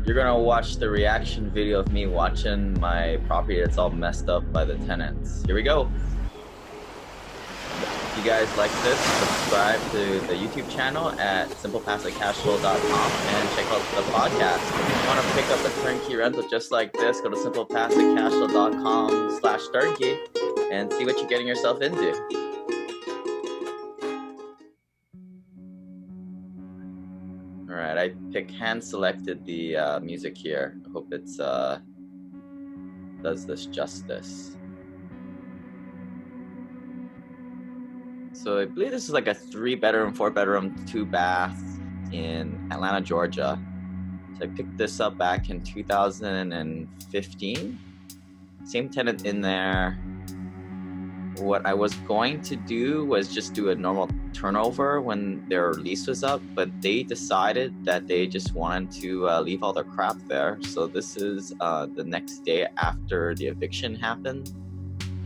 You're gonna watch the reaction video of me watching my property that's all messed up by the tenants. Here we go. If you guys like this, subscribe to the YouTube channel at SimplePassiveCashflow.com and check out the podcast. If you want to pick up a turnkey rental just like this, go to SimplePassiveCashflow.com/turnkey and see what you're getting yourself into. All right, I hand selected the music here. I hope it's does this justice. So I believe this is like a 3-bedroom, 4-bedroom, 2-bath in Atlanta, Georgia. So I picked this up back in 2015. Same tenant in there. What I was going to do was just do a normal turnover when their lease was up, but they decided that they just wanted to leave all their crap there. So this is the next day after the eviction happened.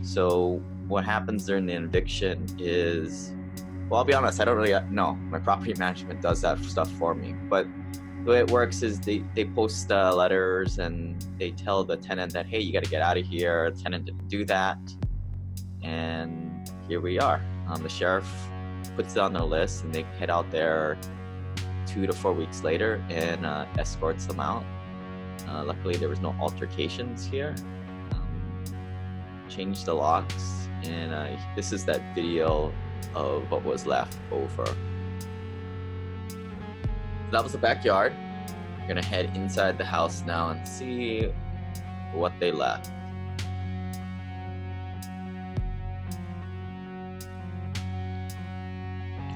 So what happens during the eviction is, well, I'll be honest, I don't really know. My property management does that stuff for me. But the way it works is they post letters and they tell the tenant that, hey, you got to get out of here. The tenant didn't do that. And here we are. The sheriff puts it on their list and they head out there 2 to 4 weeks later and escorts them out. Luckily, there was no altercations here. Changed the locks. And this is that video of what was left over. That was the backyard. We're gonna head inside the house now and see what they left.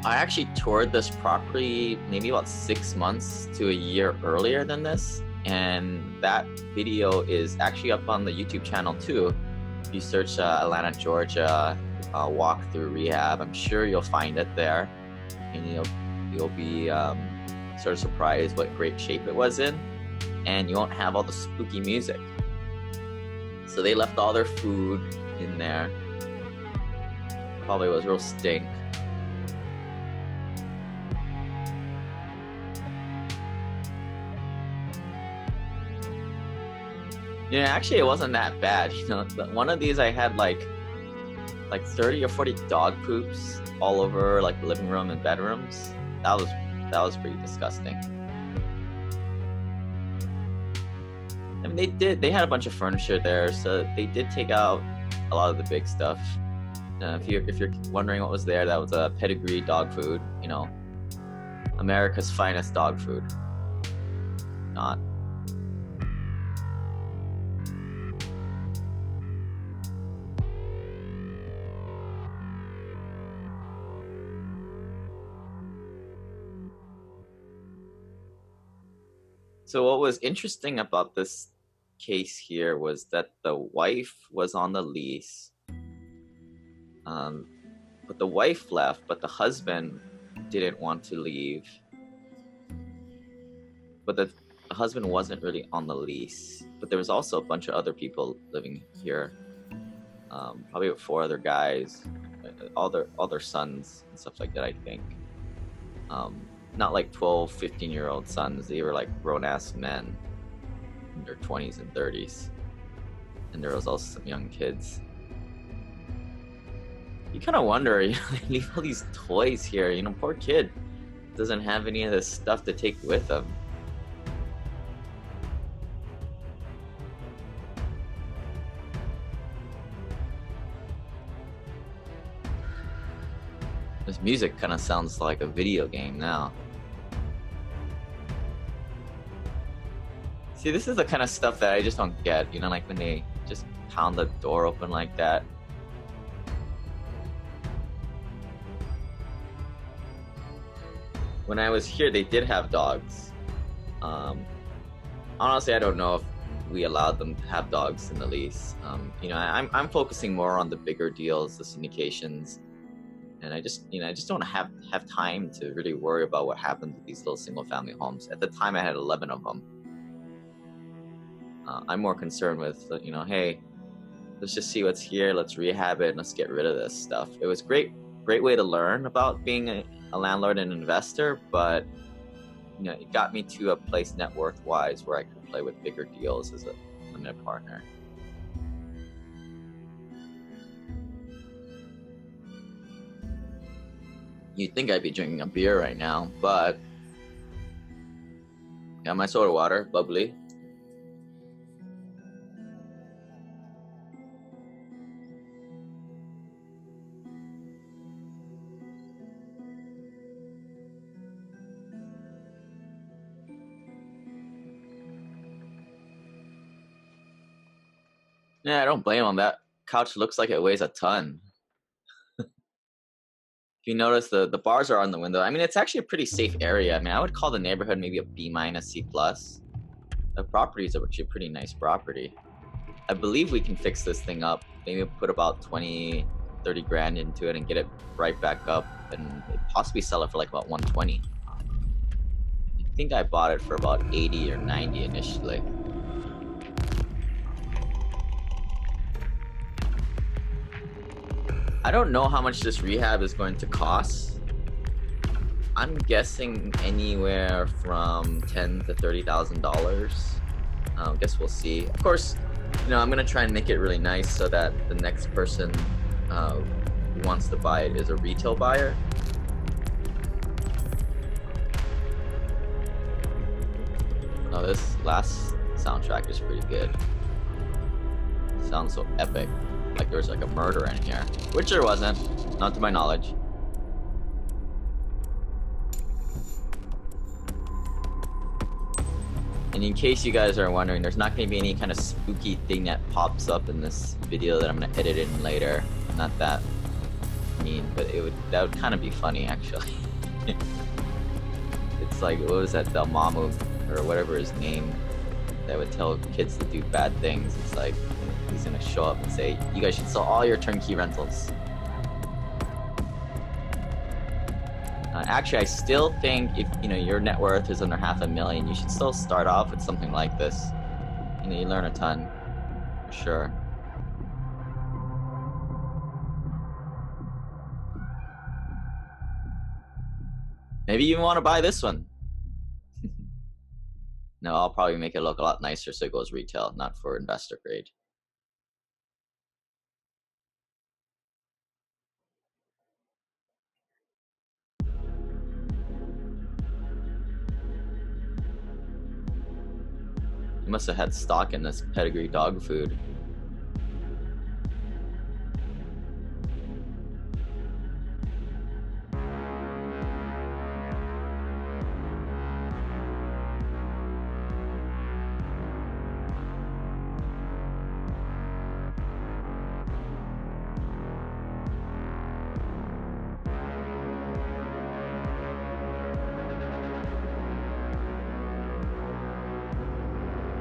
I actually toured this property maybe about 6 months to a year earlier than this, and that video is actually up on the YouTube channel too. If you search Atlanta, Georgia, walk through Rehab, I'm sure you'll find it there, and you'll be sort of surprised what great shape it was in, and you won't have all the spooky music. So they left all their food in there. Probably was real stink. Yeah, actually it wasn't that bad. You know, one of these I had like 30 or 40 dog poops all over like the living room and bedrooms. That was pretty disgusting. I mean, they had a bunch of furniture there, so they did take out a lot of the big stuff. If you're wondering what was there, that was a pedigree dog food. You know, America's finest dog food. Not. So what was interesting about this case here was that the wife was on the lease, but the wife left, but the husband didn't want to leave. But the husband wasn't really on the lease, but there was also a bunch of other people living here, probably 4 other guys, all their sons and stuff like that, I think. Not like 12, 15-year-old sons. They were like grown-ass men in their 20s and 30s. And there was also some young kids. You kind of wonder, you know, they leave all these toys here. You know, poor kid doesn't have any of this stuff to take with him. This music kind of sounds like a video game now. See, this is the kind of stuff that I just don't get, you know, like when they just pound the door open like that. When I was here, they did have dogs. Honestly, I don't know if we allowed them to have dogs in the lease. You know, I'm focusing more on the bigger deals, the syndications. And I just don't have time to really worry about what happened to these little single family homes. At the time, I had 11 of them. I'm more concerned with, you know, hey, let's just see what's here. Let's rehab it and let's get rid of this stuff. It was great way to learn about being a landlord and investor, but you know, it got me to a place net worth wise where I could play with bigger deals as a limited partner. You'd think I'd be drinking a beer right now, but got my soda water, bubbly. Yeah, I don't blame him. That couch looks like it weighs a ton. If you notice, the bars are on the window. I mean, it's actually a pretty safe area. I mean, I would call the neighborhood maybe a B-, C+. The property is actually a pretty nice property. I believe we can fix this thing up. Maybe put about 20, 30 grand into it and get it right back up and possibly sell it for like about 120. I think I bought it for about 80 or 90 initially. I don't know how much this rehab is going to cost. I'm guessing anywhere from $10,000 to $30,000. I guess we'll see. Of course, you know, I'm gonna try and make it really nice so that the next person who wants to buy it is a retail buyer. Oh, this last soundtrack is pretty good. It sounds so epic. Like there was like a murder in here, which there wasn't, not to my knowledge. And in case you guys are wondering, there's not going to be any kind of spooky thing that pops up in this video that I'm going to edit in later. Not that mean, but that would kind of be funny actually. It's like, what was that, Del Mamu or whatever his name, that would tell kids to do bad things. It's like he's gonna show up and say, you guys should sell all your turnkey rentals. Actually, I still think if you know your net worth is under $500,000, you should still start off with something like this. You know, you learn a ton, for sure. Maybe you even want to buy this one. No, I'll probably make it look a lot nicer so it goes retail, not for investor grade. You must have had stock in this pedigree dog food.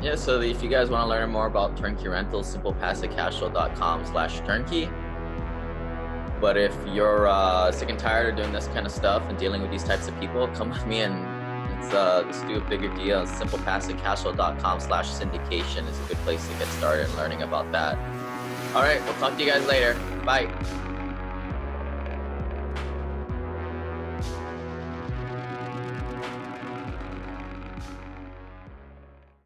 Yeah, so if you guys want to learn more about turnkey rentals, SimplePassiveCashflow.com/turnkey. But if you're sick and tired of doing this kind of stuff and dealing with these types of people, come with me and let's do a bigger deal. SimplePassiveCashflow.com/syndication is a good place to get started learning about that. All right, we'll talk to you guys later. Bye.